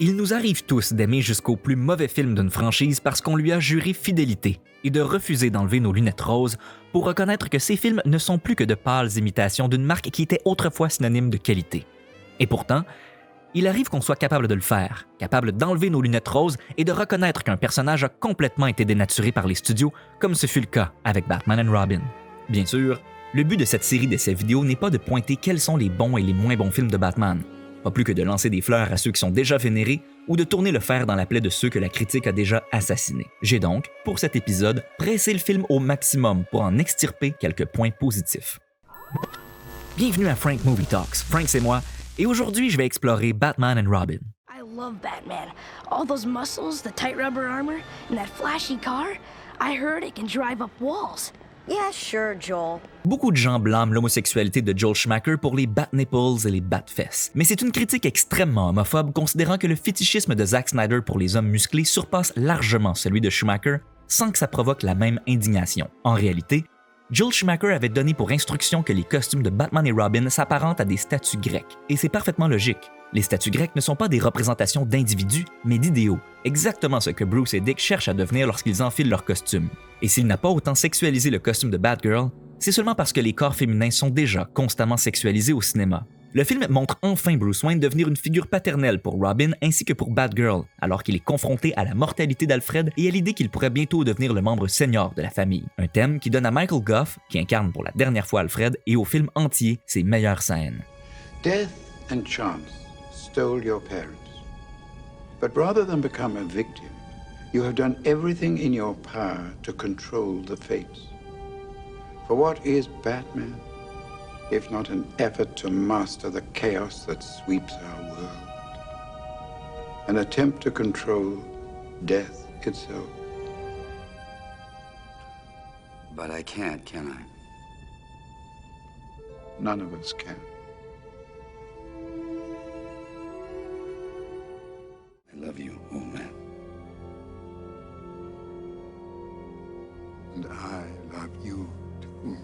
Il nous arrive tous d'aimer jusqu'au plus mauvais film d'une franchise parce qu'on lui a juré fidélité et de refuser d'enlever nos lunettes roses pour reconnaître que ces films ne sont plus que de pâles imitations d'une marque qui était autrefois synonyme de qualité. Et pourtant, il arrive qu'on soit capable de le faire, capable d'enlever nos lunettes roses et de reconnaître qu'un personnage a complètement été dénaturé par les studios, comme ce fut le cas avec Batman and Robin. Bien sûr, le but de cette série d'essais vidéo n'est pas de pointer quels sont les bons et les moins bons films de Batman, pas plus que de lancer des fleurs à ceux qui sont déjà vénérés ou de tourner le fer dans la plaie de ceux que la critique a déjà assassinés. J'ai donc, pour cet épisode, pressé le film au maximum pour en extirper quelques points positifs. Bienvenue à Frank Movie Talks, Frank c'est moi, et aujourd'hui je vais explorer Batman and Robin. I love Batman. All those muscles, the tight rubber armor, and that flashy car. I heard it can drive up walls. Yeah, sure, Joel. Beaucoup de gens blâment l'homosexualité de Joel Schumacher pour les bat-nipples et les bat-fesses. Mais c'est une critique extrêmement homophobe, considérant que le fétichisme de Zack Snyder pour les hommes musclés surpasse largement celui de Schumacher, sans que ça provoque la même indignation. En réalité, Joel Schumacher avait donné pour instruction que les costumes de Batman et Robin s'apparentent à des statues grecques. Et c'est parfaitement logique. Les statues grecques ne sont pas des représentations d'individus, mais d'idéaux, exactement ce que Bruce et Dick cherchent à devenir lorsqu'ils enfilent leurs costumes. Et s'il n'a pas autant sexualisé le costume de Batgirl, c'est seulement parce que les corps féminins sont déjà constamment sexualisés au cinéma. Le film montre enfin Bruce Wayne devenir une figure paternelle pour Robin ainsi que pour Batgirl, alors qu'il est confronté à la mortalité d'Alfred et à l'idée qu'il pourrait bientôt devenir le membre senior de la famille. Un thème qui donne à Michael Gough, qui incarne pour la dernière fois Alfred, et au film entier ses meilleures scènes. Death and chance stole your parents. But rather than become a victim, you have done everything in your power to control the fates. For what is Batman, if not an effort to master the chaos that sweeps our world? An attempt to control death itself. But I can't, can I? None of us can. I love you, old man. And I love you too.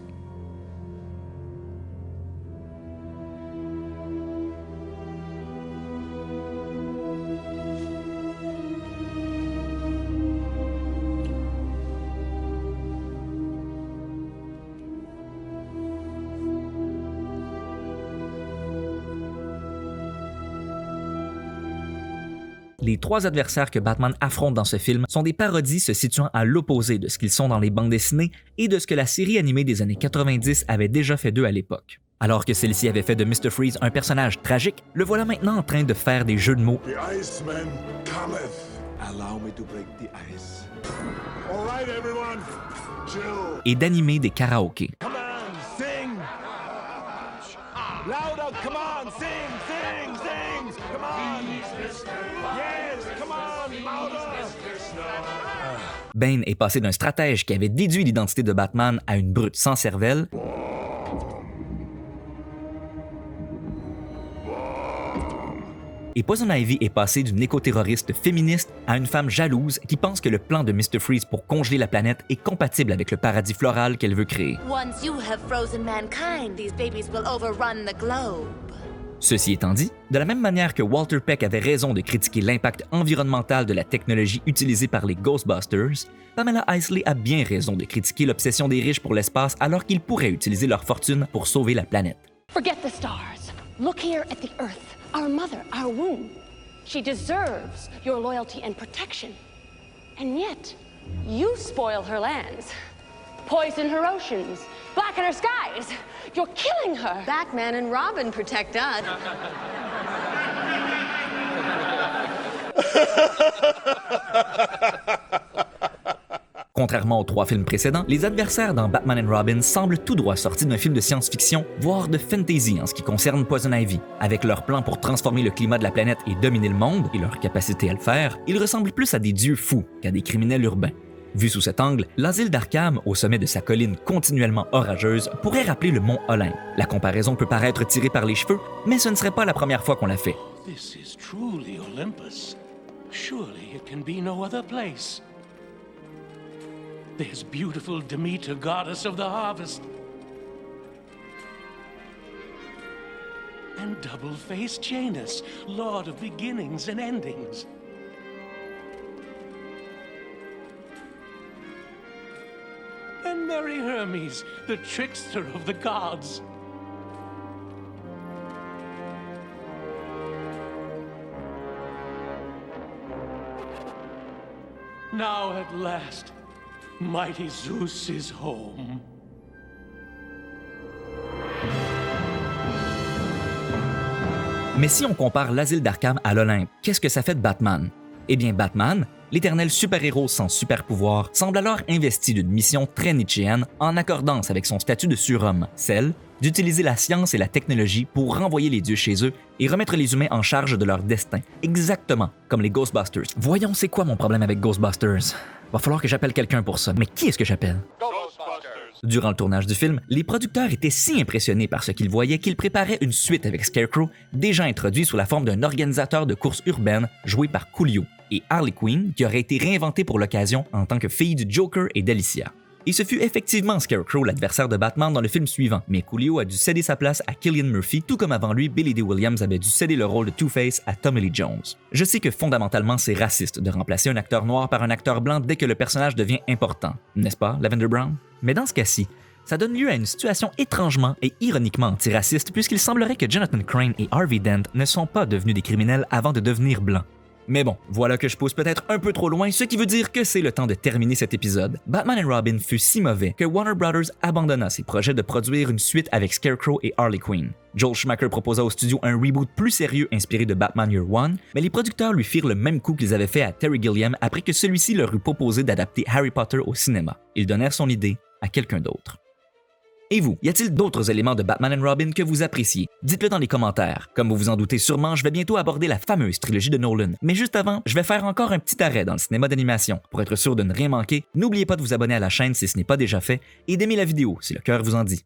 Les trois adversaires que Batman affronte dans ce film sont des parodies se situant à l'opposé de ce qu'ils sont dans les bandes dessinées et de ce que la série animée des années 90 avait déjà fait d'eux à l'époque. Alors que celle-ci avait fait de Mr. Freeze un personnage tragique, le voilà maintenant en train de faire des jeux de mots The Iceman cometh. Allow me to break the ice. All right, everyone. Chill. et d'animer des karaokés. Come on, sing. Louder, come on, sing, sing, sing. Come on. Yes, come on, louder. Bane est passé d'un stratège qui avait déduit l'identité de Batman à une brute sans cervelle, et Poison Ivy est passé d'une éco-terroriste féministe à une femme jalouse qui pense que le plan de Mr. Freeze pour congeler la planète est compatible avec le paradis floral qu'elle veut créer. Once you have frozen mankind, these babies will overrun the globe. Ceci étant dit, de la même manière que Walter Peck avait raison de critiquer l'impact environnemental de la technologie utilisée par les Ghostbusters, Pamela Isley a bien raison de critiquer l'obsession des riches pour l'espace alors qu'ils pourraient utiliser leur fortune pour sauver la planète. Forget the stars. Look here at the Earth, our mother, our womb. She deserves your loyalty and protection. And yet, you spoil her lands, poison her oceans, blacken her skies. You're killing her. Batman and Robin protect us. Contrairement aux trois films précédents, les adversaires dans Batman and Robin semblent tout droit sortis d'un film de science-fiction, voire de fantasy en ce qui concerne Poison Ivy. Avec leur plan pour transformer le climat de la planète et dominer le monde, et leur capacité à le faire, ils ressemblent plus à des dieux fous qu'à des criminels urbains. Vu sous cet angle, l'asile d'Arkham, au sommet de sa colline continuellement orageuse, pourrait rappeler le mont Olympe. La comparaison peut paraître tirée par les cheveux, mais ce ne serait pas la première fois qu'on l'a fait. This is truly Olympus. Surely it can be no other place. There's beautiful Demeter, goddess of the harvest. And double-faced Janus, Lord of Beginnings and Endings. And Merry Hermes, the trickster of the gods. Now at last, mighty Zeus is home. Mais si on compare l'asile d'Arkham à l'Olympe, qu'est-ce que ça fait de Batman? Eh bien, Batman, l'éternel super-héros sans super-pouvoir, semble alors investi d'une mission très nietzschéenne en accordance avec son statut de surhomme, celle d'utiliser la science et la technologie pour renvoyer les dieux chez eux et remettre les humains en charge de leur destin, exactement comme les Ghostbusters. Voyons, c'est quoi mon problème avec Ghostbusters? Va falloir que j'appelle quelqu'un pour ça. Mais qui est-ce que j'appelle? Durant le tournage du film, les producteurs étaient si impressionnés par ce qu'ils voyaient qu'ils préparaient une suite avec Scarecrow, déjà introduit sous la forme d'un organisateur de courses urbaines joué par Coolio, et Harley Quinn, qui aurait été réinventée pour l'occasion en tant que fille du Joker et d'Alicia. Et ce fut effectivement Scarecrow l'adversaire de Batman dans le film suivant, mais Coolio a dû céder sa place à Cillian Murphy, tout comme avant lui, Billy Dee Williams avait dû céder le rôle de Two-Face à Tommy Lee Jones. Je sais que fondamentalement c'est raciste de remplacer un acteur noir par un acteur blanc dès que le personnage devient important, n'est-ce pas, Lavender Brown? Mais dans ce cas-ci, ça donne lieu à une situation étrangement et ironiquement antiraciste puisqu'il semblerait que Jonathan Crane et Harvey Dent ne sont pas devenus des criminels avant de devenir blancs. Mais bon, voilà que je pousse peut-être un peu trop loin, ce qui veut dire que c'est le temps de terminer cet épisode. Batman & Robin fut si mauvais que Warner Brothers abandonna ses projets de produire une suite avec Scarecrow et Harley Quinn. Joel Schumacher proposa au studio un reboot plus sérieux inspiré de Batman Year One, mais les producteurs lui firent le même coup qu'ils avaient fait à Terry Gilliam après que celui-ci leur eut proposé d'adapter Harry Potter au cinéma. Ils donnèrent son idée à quelqu'un d'autre. Et vous, y a-t-il d'autres éléments de Batman & Robin que vous appréciez? Dites-le dans les commentaires. Comme vous vous en doutez sûrement, je vais bientôt aborder la fameuse trilogie de Nolan. Mais juste avant, je vais faire encore un petit arrêt dans le cinéma d'animation. Pour être sûr de ne rien manquer, n'oubliez pas de vous abonner à la chaîne si ce n'est pas déjà fait et d'aimer la vidéo si le cœur vous en dit.